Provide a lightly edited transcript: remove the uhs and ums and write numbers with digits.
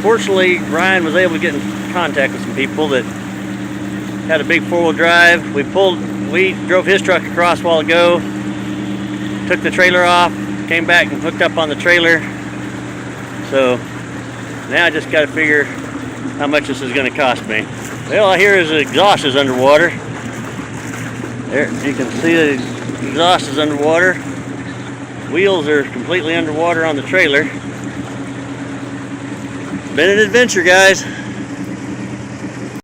Fortunately, Ryan was able to get in contact with some people that had a big four-wheel drive. We drove his truck across a while ago, took the trailer off, came back and hooked up on the trailer. So now I just got to figure how much this is going to cost me. Well, I hear his exhaust is underwater. There, you can see the exhaust is underwater. Wheels are completely underwater on the trailer. It's been an adventure, guys.